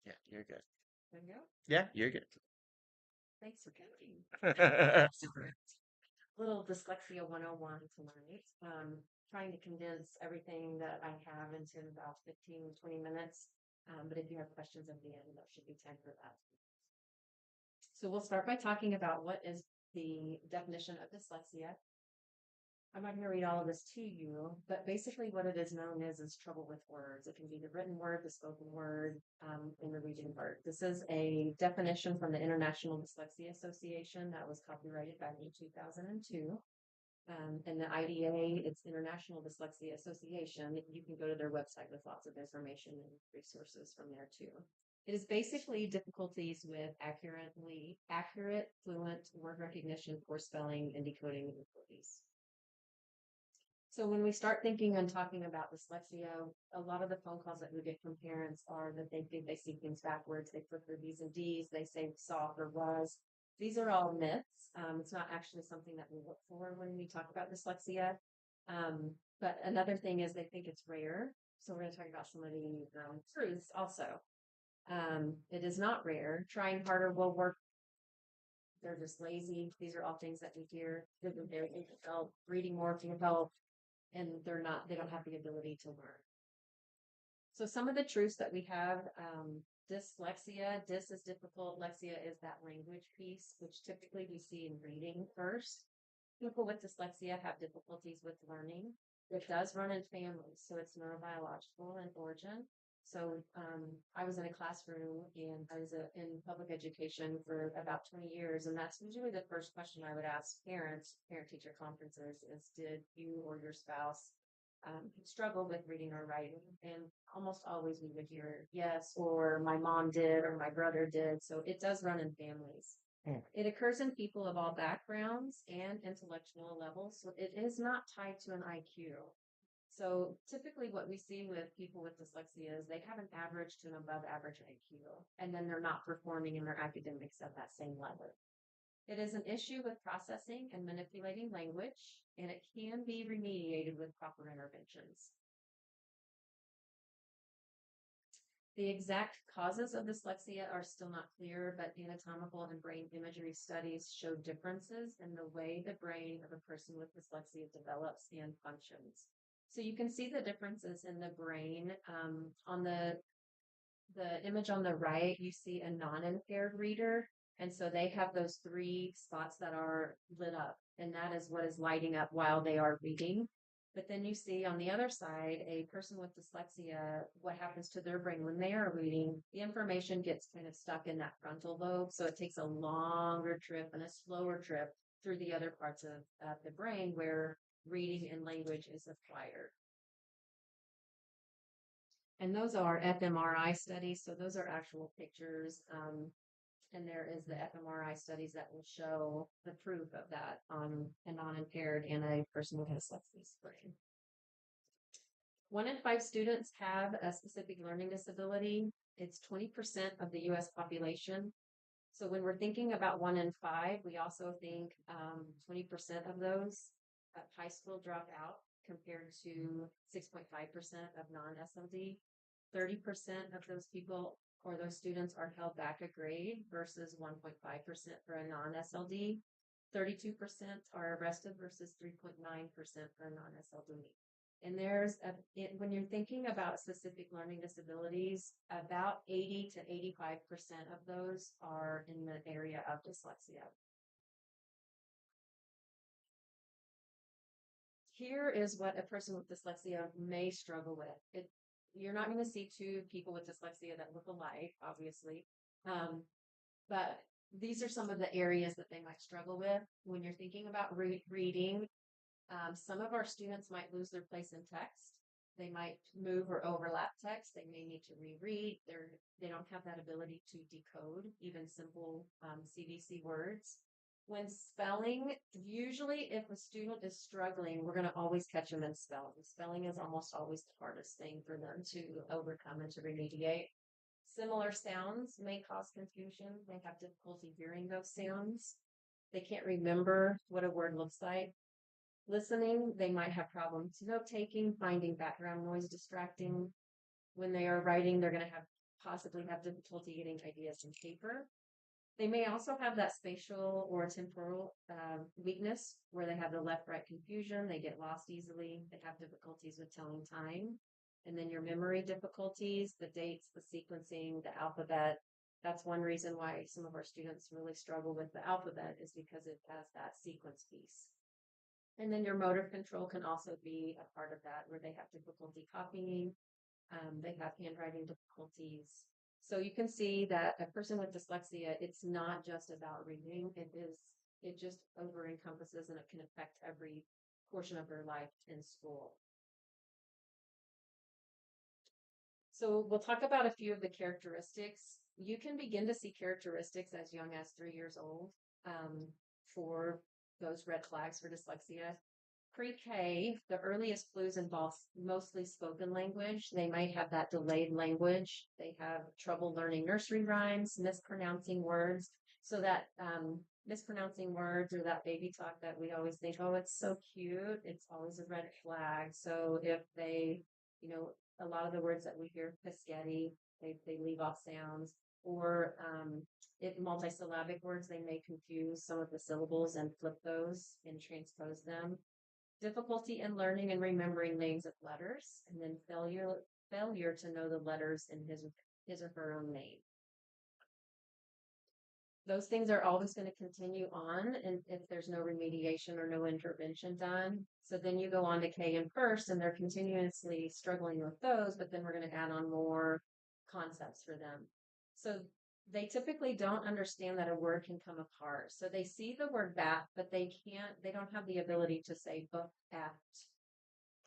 Yeah, you're good. There you go. Yeah, you're good. Thanks for coming. Super. Little dyslexia 101 tonight. Trying to condense everything that I have into about 15, 20 minutes. But if you have questions at the end, there should be time for that. So we'll start by talking about what is the definition of dyslexia. I'm not going to read all of this to you, but basically what it is known as is trouble with words. It can be the written word, the spoken word, and the reading part. This is a definition from the International Dyslexia Association that was copyrighted back in 2002. And the IDA, it's International Dyslexia Association. You can go to their website with lots of information and resources from there too. It is basically difficulties with accurate, fluent word recognition for spelling and decoding abilities. So when we start thinking and talking about dyslexia, a lot of the phone calls that we get from parents are that they think they see things backwards. They flip their B's and D's. They say saw or was. These are all myths. It's not actually something that we look for when we talk about dyslexia. But another thing is they think it's rare. So we're going to talk about some of the truths also. It is not rare. Trying harder will work. They're just lazy. These are all things that we hear. They're help. Reading more can help. And they don't have the ability to learn. So some of the truths that we have, dyslexia, dys is difficult, lexia is that language piece, which typically we see in reading first. People with dyslexia have difficulties with learning. It does run in families, so it's neurobiological in origin. So I was in a classroom and I was in public education for about 20 years. And that's usually the first question I would ask parents, parent-teacher conferences is, did you or your spouse struggle with reading or writing? And almost always we would hear yes, or my mom did, or my brother did. So it does run in families. It occurs in people of all backgrounds and intellectual levels. So it is not tied to an IQ. So typically what we see with people with dyslexia is they have an average to an above average IQ, and then they're not performing in their academics at that same level. It is an issue with processing and manipulating language, and it can be remediated with proper interventions. The exact causes of dyslexia are still not clear, but anatomical and brain imagery studies show differences in the way the brain of a person with dyslexia develops and functions. So you can see the differences in the brain. On the image on the right, you see a non-impaired reader. And so they have those 3 spots that are lit up, and that is what is lighting up while they are reading. But then you see on the other side, a person with dyslexia, what happens to their brain when they are reading, the information gets kind of stuck in that frontal lobe. So it takes a longer trip and a slower trip through the other parts of the brain where reading and language is acquired. And those are fMRI studies. So those are actual pictures. And there is the fMRI studies that will show the proof of that on a non-impaired and a person with dyslexia brain. 1 in 5 students have a specific learning disability. It's 20% of the U.S. population. So when we're thinking about 1 in 5, we also think 20% of those at high school drop out compared to 6.5% of non-SLD. 30% of those people or those students are held back a grade versus 1.5% for a non-SLD. 32% are arrested versus 3.9% for a non-SLD. And when you're thinking about specific learning disabilities, about 80 to 85% of those are in the area of dyslexia. Here is what a person with dyslexia may struggle with. You're not going to see 2 people with dyslexia that look alike, obviously. But these are some of the areas that they might struggle with. When you're thinking about reading, some of our students might lose their place in text. They might move or overlap text. They may need to reread. They don't have that ability to decode even simple CVC words. When spelling, usually if a student is struggling, we're going to always catch them in spelling. Spelling is almost always the hardest thing for them to overcome and to remediate. Similar sounds may cause confusion. They have difficulty hearing those sounds. They can't remember what a word looks like. Listening, they might have problems note taking, finding background noise distracting. When they are writing, they're going to have possibly have difficulty getting ideas in paper. They may also have that spatial or temporal weakness where they have the left-right confusion. They get lost easily. They have difficulties with telling time. And then your memory difficulties, the dates, the sequencing, the alphabet. That's one reason why some of our students really struggle with the alphabet is because it has that sequence piece. And then your motor control can also be a part of that where they have difficulty copying. They have handwriting difficulties. So you can see that a person with dyslexia, it's not just about reading. It just over encompasses and it can affect every portion of their life in school. So we'll talk about a few of the characteristics. You can begin to see characteristics as young as 3 years old for those red flags for dyslexia. Pre-K, the earliest clues involve mostly spoken language. They might have that delayed language. They have trouble learning nursery rhymes, mispronouncing words. So that mispronouncing words or that baby talk that we always think, oh, it's so cute, it's always a red flag. So if they, a lot of the words that we hear, Piscetti, they leave off sounds. Or multisyllabic words, they may confuse some of the syllables and flip those and transpose them. Difficulty in learning and remembering names of letters, and then failure to know the letters in his or her own name. Those things are always going to continue on, and if there's no remediation or no intervention done. So then you go on to K and first, and they're continuously struggling with those, but then we're going to add on more concepts for them. So they typically don't understand that a word can come apart. So they see the word bat, but they don't have the ability to say book at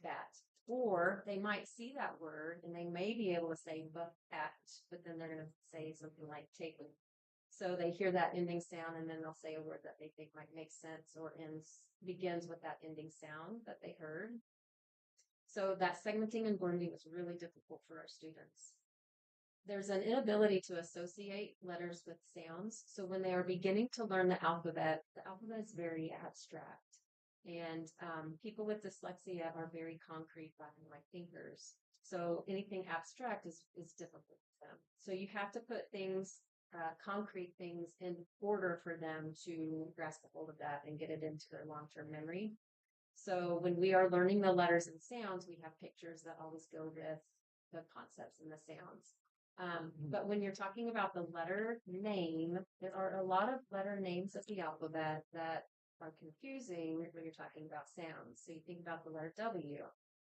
bat. Or they might see that word and they may be able to say book at, but then they're going to say something like take. So they hear that ending sound and then they'll say a word that they think might make sense or begins with that ending sound that they heard. So that segmenting and blending is really difficult for our students. There's an inability to associate letters with sounds. So when they are beginning to learn the alphabet is very abstract. And people with dyslexia are very concrete, black and white thinkers. So anything abstract is difficult for them. So you have to put things, concrete things in order for them to grasp a hold of that and get it into their long-term memory. So when we are learning the letters and sounds, we have pictures that always go with the concepts and the sounds. But when you're talking about the letter name, there are a lot of letter names of the alphabet that are confusing when you're talking about sounds. So you think about the letter W,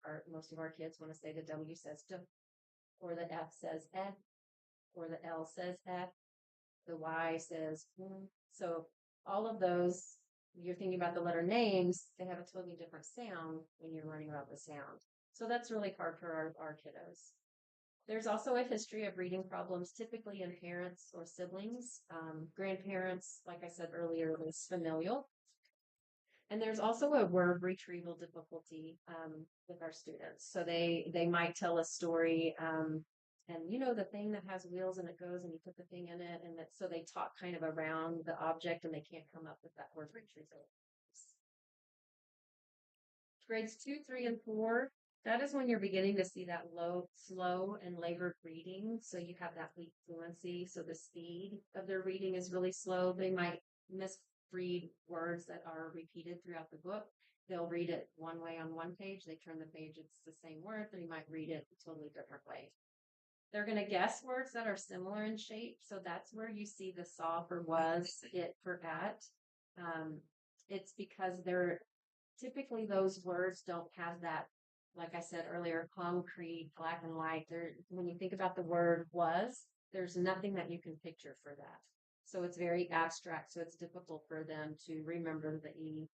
or most of our kids want to say the W says D, or the F says F, or the L says F, the Y says mm. So all of those, you're thinking about the letter names, they have a totally different sound when you're learning about the sound. So that's really hard for our kiddos. There's also a history of reading problems, typically in parents or siblings. Grandparents, like I said earlier, is familial. And there's also a word retrieval difficulty with our students. So they might tell a story, and the thing that has wheels and it goes and you put the thing in it, and so they talk kind of around the object and they can't come up with that word retrieval. Grades 2, 3, and 4. That is when you're beginning to see that slow and labored reading. So you have that weak fluency. So the speed of their reading is really slow. They might misread words that are repeated throughout the book. They'll read it one way on one page. They turn the page, it's the same word. They might read it a totally different way. They're going to guess words that are similar in shape. So that's where you see the saw for was, it for at. It's because typically those words don't have that, like I said earlier, concrete, black and white. When you think about the word was, there's nothing that you can picture for that. So it's very abstract. So it's difficult for them to remember the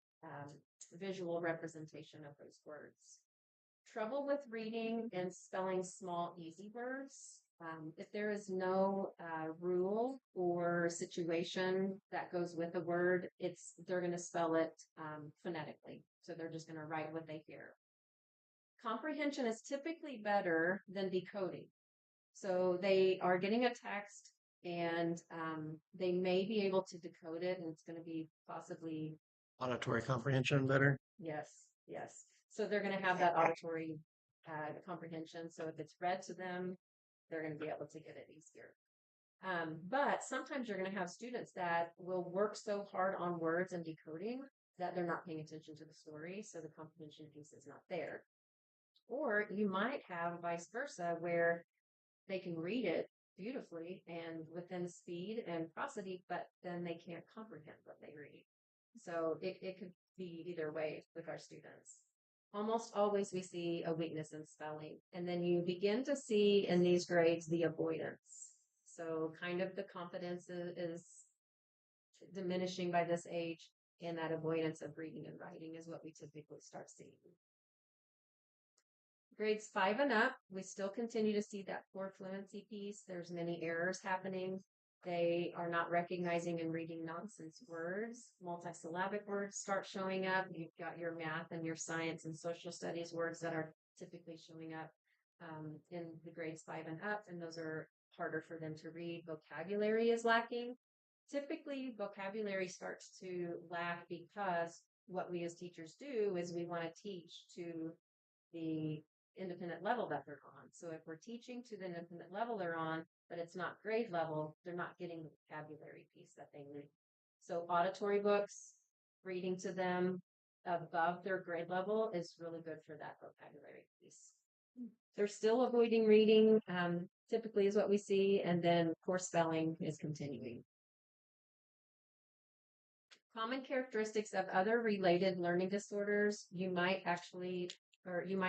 visual representation of those words. Trouble with reading and spelling small, easy words. If there is no rule or situation that goes with a word, they're going to spell it phonetically. So they're just going to write what they hear. Comprehension is typically better than decoding. So they are getting a text and they may be able to decode it, and it's going to be possibly auditory comprehension better. Yes. So they're going to have that auditory comprehension. So if it's read to them, they're going to be able to get it easier. But sometimes you're going to have students that will work so hard on words and decoding that they're not paying attention to the story, so the comprehension piece is not there. Or you might have vice versa, where they can read it beautifully and within speed and prosody, but then they can't comprehend what they read. So it could be either way with our students. Almost always we see a weakness in spelling, and then you begin to see in these grades the avoidance. So kind of the confidence is diminishing by this age, and that avoidance of reading and writing is what we typically start seeing. Grades 5 and up, we still continue to see that poor fluency piece. There's many errors happening. They are not recognizing and reading nonsense words. Multisyllabic words start showing up. You've got your math and your science and social studies words that are typically showing up in the grades 5 and up, and those are harder for them to read. Vocabulary is lacking. Typically, vocabulary starts to lack because what we as teachers do is we want to teach to the independent level that they're on. So if we're teaching to the independent level they're on, but it's not grade level, they're not getting the vocabulary piece that they need. So auditory books, reading to them above their grade level is really good for that vocabulary piece. They're still avoiding reading, typically is what we see, and then poor spelling is continuing. Common characteristics of other related learning disorders, you might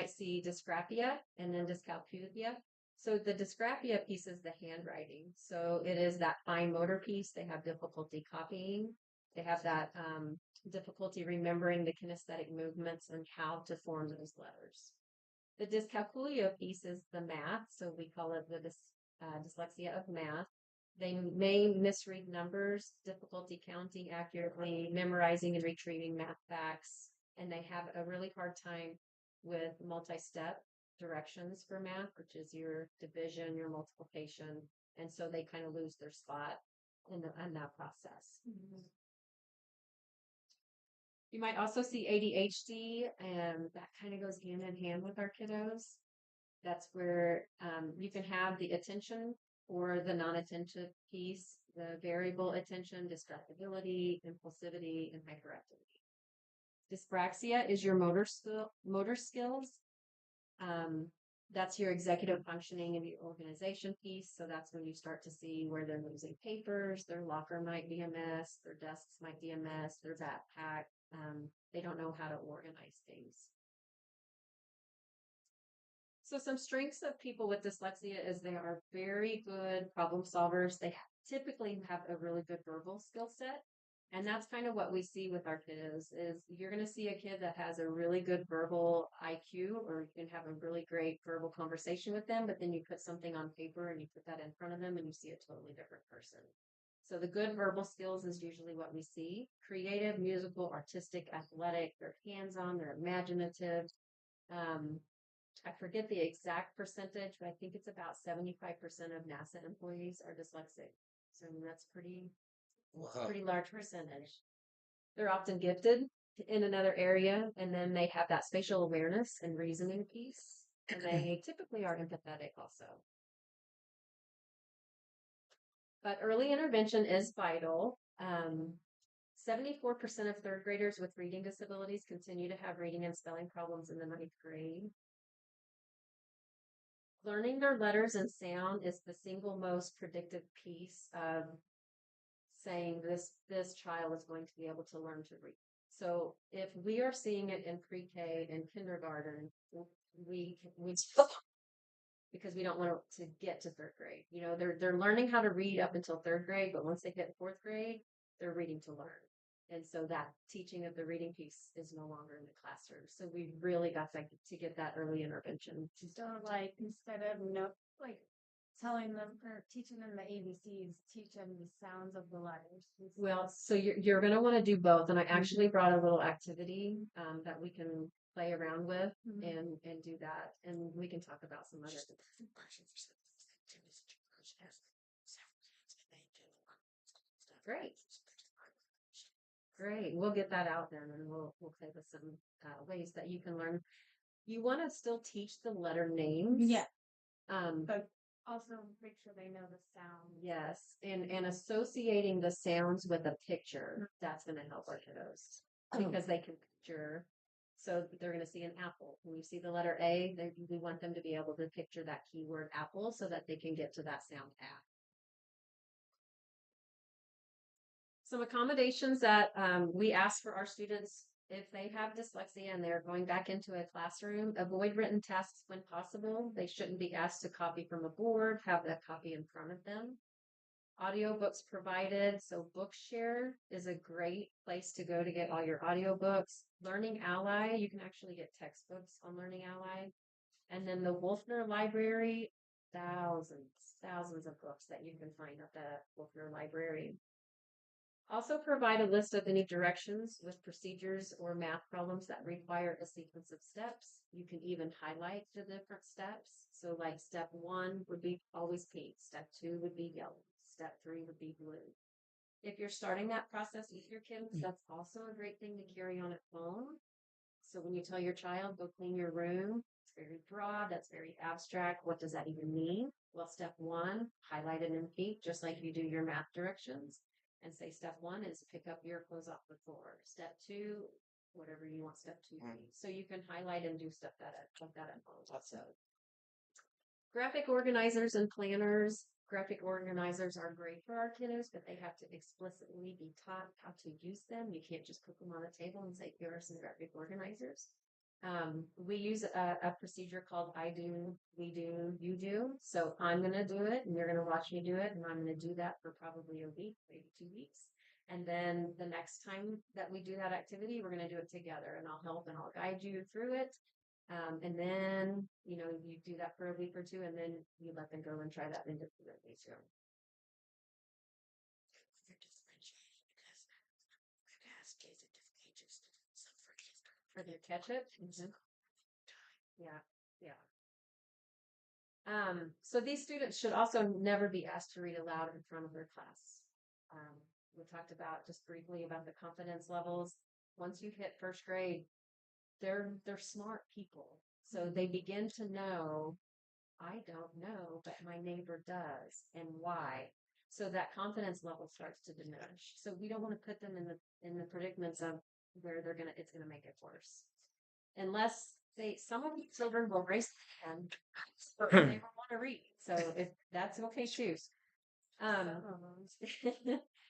see dysgraphia and then dyscalculia. So the dysgraphia piece is the handwriting. So it is that fine motor piece. They have difficulty copying. They have that difficulty remembering the kinesthetic movements and how to form those letters. The dyscalculia piece is the math. So we call it the dyslexia of math. They may misread numbers, difficulty counting accurately, memorizing and retrieving math facts, and they have a really hard time with multi-step directions for math, which is your division, your multiplication, and so they kind of lose their spot in that process. Mm-hmm. You might also see ADHD, and that kind of goes hand in hand with our kiddos. That's where you can have the attention or the non-attentive piece, the variable attention, distractibility, impulsivity, and hyperactivity. Dyspraxia is your motor skills. That's your executive functioning and your organization piece. So that's when you start to see where they're losing papers, their locker might be a mess, their desks might be a mess, their backpack. They don't know how to organize things. So some strengths of people with dyslexia is they are very good problem solvers. They typically have a really good verbal skill set. And that's kind of what we see with our kiddos is you're going to see a kid that has a really good verbal IQ, or you can have a really great verbal conversation with them, but then you put something on paper and you put that in front of them and you see a totally different person. So the good verbal skills is usually what we see. Creative, musical, artistic, athletic, they're hands-on, they're imaginative. I forget the exact percentage, but I think it's about 75% of NASA employees are dyslexic. So that's pretty large percentage. They're often gifted in another area, and then they have that spatial awareness and reasoning piece, and they typically are empathetic also. But early intervention is vital. 74% of third graders with reading disabilities continue to have reading and spelling problems in the 9th grade. Learning their letters and sound is the single most predictive piece of saying this child is going to be able to learn to read. So if we are seeing it in pre-K and kindergarten, we because we don't want to get to 3rd grade. You know, they're learning how to read up until 3rd grade, but once they hit 4th grade, they're reading to learn. And so that teaching of the reading piece is no longer in the classroom. So we really got to get that early intervention. So like instead of telling them or teaching them the ABCs, teach them the sounds of the letters. Well, so you're going to want to do both. And I actually brought a little activity that we can play around with and do that. And we can talk about some other Great. We'll get that out then, and we'll play with some ways that you can learn. You want to still teach the letter names. Yeah. But Also, make sure they know the sound. Yes, and associating the sounds with a picture, that's going to help our kiddos because they can picture. So they're going to see an apple. When you see the letter A, we want them to be able to picture that keyword apple so that they can get to that sound app. Some accommodations that we ask for our students if they have dyslexia and they're going back into a classroom, avoid written tests when possible. They shouldn't be asked to copy from a board, have that copy in front of them. Audiobooks provided. So Bookshare is a great place to go to get all your audiobooks. Learning Ally, you can actually get textbooks on Learning Ally. And then the Wolfner Library, thousands of books that you can find at the Wolfner Library. Also provide a list of any directions with procedures or math problems that require a sequence of steps. You can even highlight the different steps. So like step 1 would be always pink. Step 2 would be yellow. Step 3 would be blue. If you're starting that process with your kids, that's also a great thing to carry on at home. So when you tell your child, go clean your room, it's very broad, that's very abstract. What does that even mean? Well, step 1, highlight it in pink, just like you do your math directions. And say step 1 is pick up your clothes off the floor. Step 2, whatever you want step 2 to be. So you can highlight and do stuff like that at home also. Graphic organizers and planners. Graphic organizers are great for our kiddos, but they have to explicitly be taught how to use them. You can't just put them on a table and say, here are some graphic organizers. We use a procedure called I do, we do, you do. So I'm going to do it and you're going to watch me do it. And I'm going to do that for probably a week, maybe 2 weeks. And then the next time that we do that activity, we're going to do it together and I'll help and I'll guide you through it. And then, you do that for a week or 2 and then you let them go and try that independently too. For their catch it. Yeah. So these students should also never be asked to read aloud in front of their class. We talked about just briefly about the confidence levels. Once you hit 1st grade, they're smart people. So they begin to know, I don't know, but my neighbor does, and why. So that confidence level starts to diminish. So we don't want to put them in the predicaments of where it's gonna make it worse. Unless some of these children will raise their hand, but they don't want to read. So if that's okay too.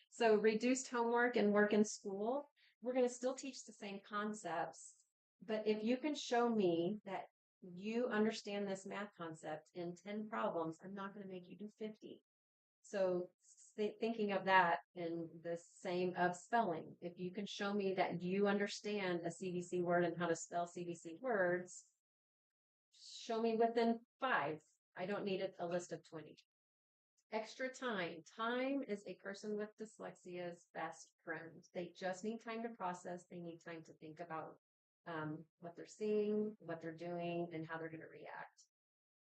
So reduced homework and work in school, we're going to still teach the same concepts, but if you can show me that you understand this math concept in 10 problems, I'm not going to make you do 50. So thinking of that in the same of spelling, if you can show me that you understand a CVC word and how to spell CVC words, show me within 5. I don't need a list of 20. Extra time. Time is a person with dyslexia's best friend. They just need time to process. They need time to think about what they're seeing, what they're doing, and how they're going to react.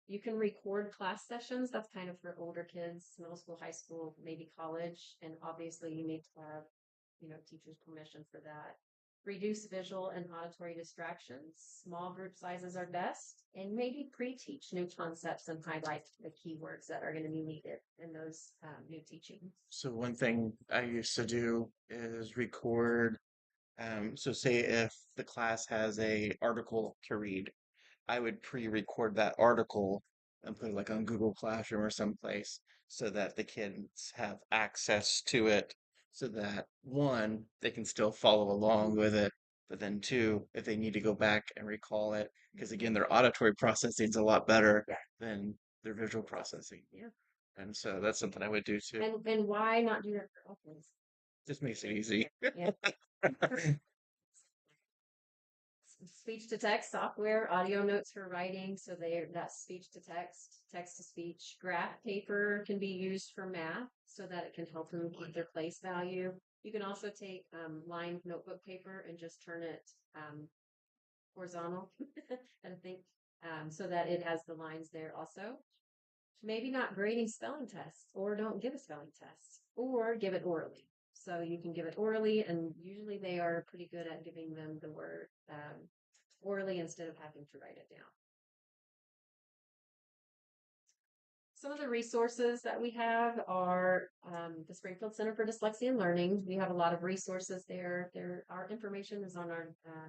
You can record class sessions. That's kind of for older kids, middle school, high school, maybe college. And obviously you need to have, teacher's permission for that. Reduce visual and auditory distractions. Small group sizes are best. And maybe pre-teach new concepts and highlight the keywords that are going to be needed in those new teachings. So one thing I used to do is record. So say if the class has a article to read, I would pre-record that article and put it like on Google Classroom or someplace so that the kids have access to it so that 1, they can still follow along with it, but then 2, if they need to go back and recall it, because again, their auditory processing is a lot better than their visual processing. Yeah. And so that's something I would do too. And why not do that for all kids? Just makes it easy. Yeah. Speech to text software, audio notes for writing. So that's speech to text, text to speech. Graph paper can be used for math so that it can help them keep their place value. You can also take lined notebook paper and just turn it horizontal, I think, so that it has the lines there also. Maybe not grading spelling tests, or don't give a spelling test, or give it orally. So you can give it orally, and usually they are pretty good at giving them the word orally instead of having to write it down. Some of the resources that we have are the Springfield Center for Dyslexia and Learning. We have a lot of resources there. Our information is on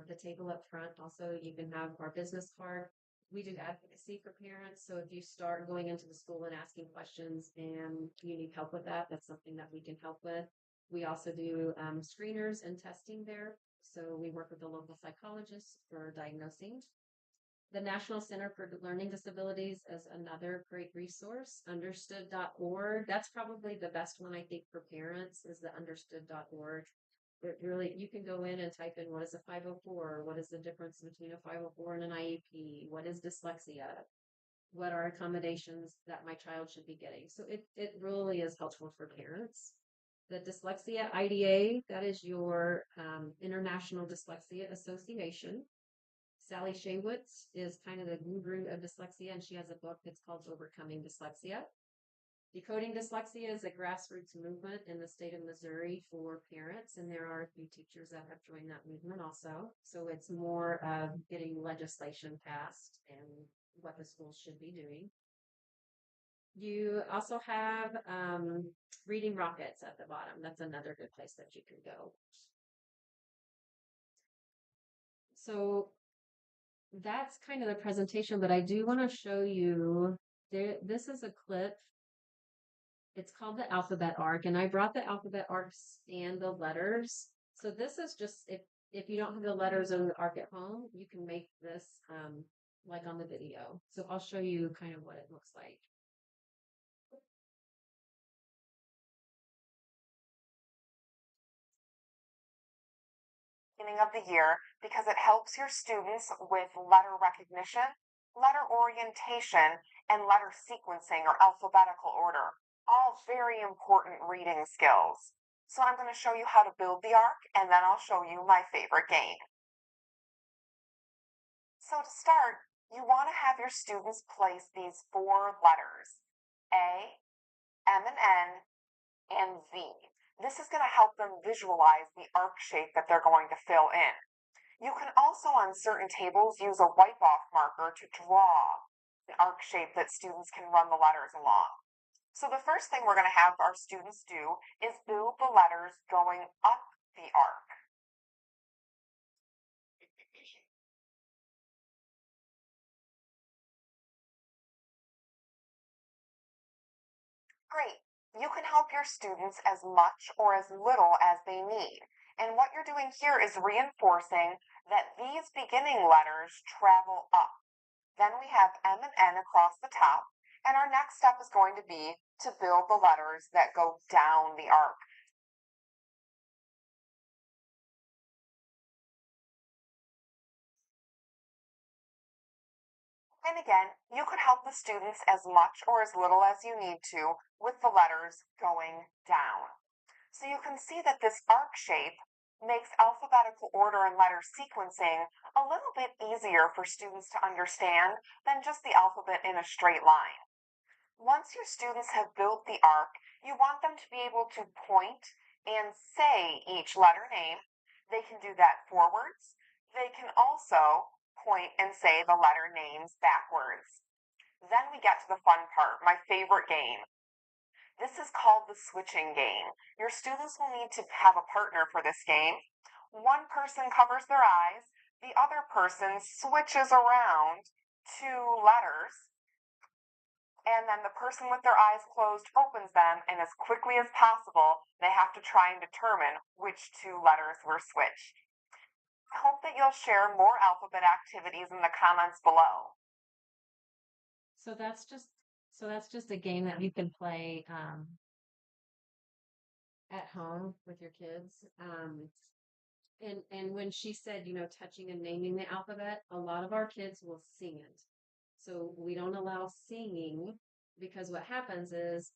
the table up front. Also, you can have our business card. We do advocacy for parents. So if you start going into the school and asking questions and you need help with that, that's something that we can help with. We also do screeners and testing there. So we work with the local psychologists for diagnosing. The National Center for Learning Disabilities is another great resource, understood.org. That's probably the best one, I think, for parents is the understood.org. It really, you can go in and type in what is a 504, what is the difference between a 504 and an IEP, what is dyslexia, what are accommodations that my child should be getting. So it really is helpful for parents. The Dyslexia IDA, that is your International Dyslexia Association. Sally Shaywitz is kind of the guru of dyslexia, and she has a book that's called Overcoming Dyslexia. Decoding Dyslexia is a grassroots movement in the state of Missouri for parents, and there are a few teachers that have joined that movement also. So it's more of getting legislation passed and what the schools should be doing. You also have Reading Rockets at the bottom. That's another good place that you can go. So that's kind of the presentation, but I do want to show you there. This is a clip. It's called the alphabet arc, and I brought the alphabet arcs and the letters. So this is just if you don't have the letters or the arc at home, you can make this like on the video. So I'll show you kind of what it looks like. Beginning of the year because it helps your students with letter recognition, letter orientation, and letter sequencing or alphabetical order. All very important reading skills. So I'm going to show you how to build the arc, and then I'll show you my favorite game. So to start, you want to have your students place these 4 letters, A, M and N, and V. This is going to help them visualize the arc shape that they're going to fill in. You can also, on certain tables, use a wipe-off marker to draw an arc shape that students can run the letters along. So the first thing we're going to have our students do is build the letters going up the arc. Great. You can help your students as much or as little as they need. And what you're doing here is reinforcing that these beginning letters travel up. Then we have M and N across the top. And our next step is going to be to build the letters that go down the arc. And again, you could help the students as much or as little as you need to with the letters going down. So you can see that this arc shape makes alphabetical order and letter sequencing a little bit easier for students to understand than just the alphabet in a straight line. Once your students have built the arc, you want them to be able to point and say each letter name. They can do that forwards. They can also point and say the letter names backwards. Then we get to the fun part, my favorite game. This is called the switching game. Your students will need to have a partner for this game. One person covers their eyes, the other person switches around 2 letters, and then the person with their eyes closed opens them, and as quickly as possible, they have to try and determine which 2 letters were switched. I hope that you'll share more alphabet activities in the comments below. So that's just a game that you can play at home with your kids. And when she said, touching and naming the alphabet, a lot of our kids will sing it. So we don't allow singing because what happens is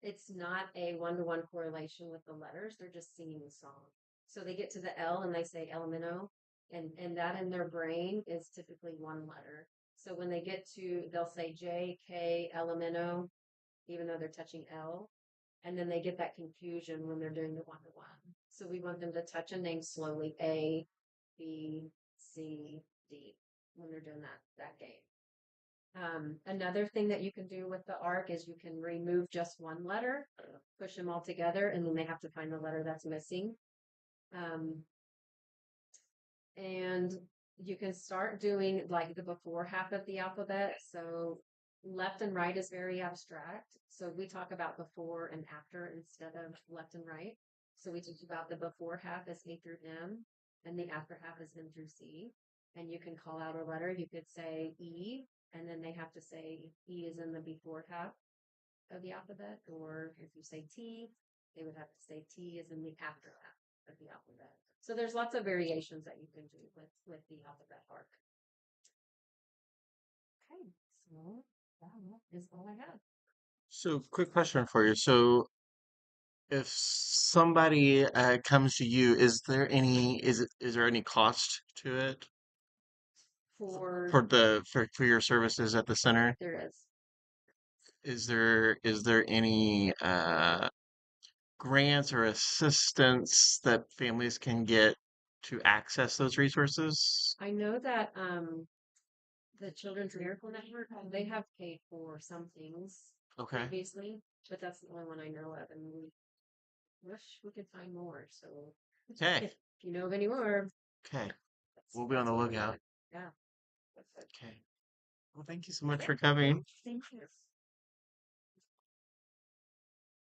it's not a one-to-one correlation with the letters. They're just singing the song. So they get to the L and they say elemento, and that in their brain is typically one letter. So when they get to, they'll say J, K, elemento, even though they're touching L. And then they get that confusion when they're doing the one-to-one. So we want them to touch a name slowly, A, B, C, D, when they're doing that game. Another thing that you can do with the arc is you can remove just one letter, push them all together, and then they have to find the letter that's missing. And you can start doing like the before half of the alphabet. So left and right is very abstract. So we talk about before and after instead of left and right. So we talk about the before half is A through M, and the after half is M through C. And you can call out a letter. You could say E, and then they have to say E is in the before half of the alphabet. Or if you say T, they would have to say T is in the after half of the alphabet. So there's lots of variations that you can do with the alphabet arc. Okay, so that is all I have. So, quick question for you. So, if somebody comes to you, is there any cost to it For for your services at the center? there is. Is there any grants or assistance that families can get to access those resources? I know that the Children's Miracle Network, they have paid for some things Okay. previously, but that's the only one I know of, and we wish we could find more. So Okay. if you know of any more, Okay. We'll be on the that's what we lookout. got. Yeah. Okay. Well, thank you so much for coming. Thank you.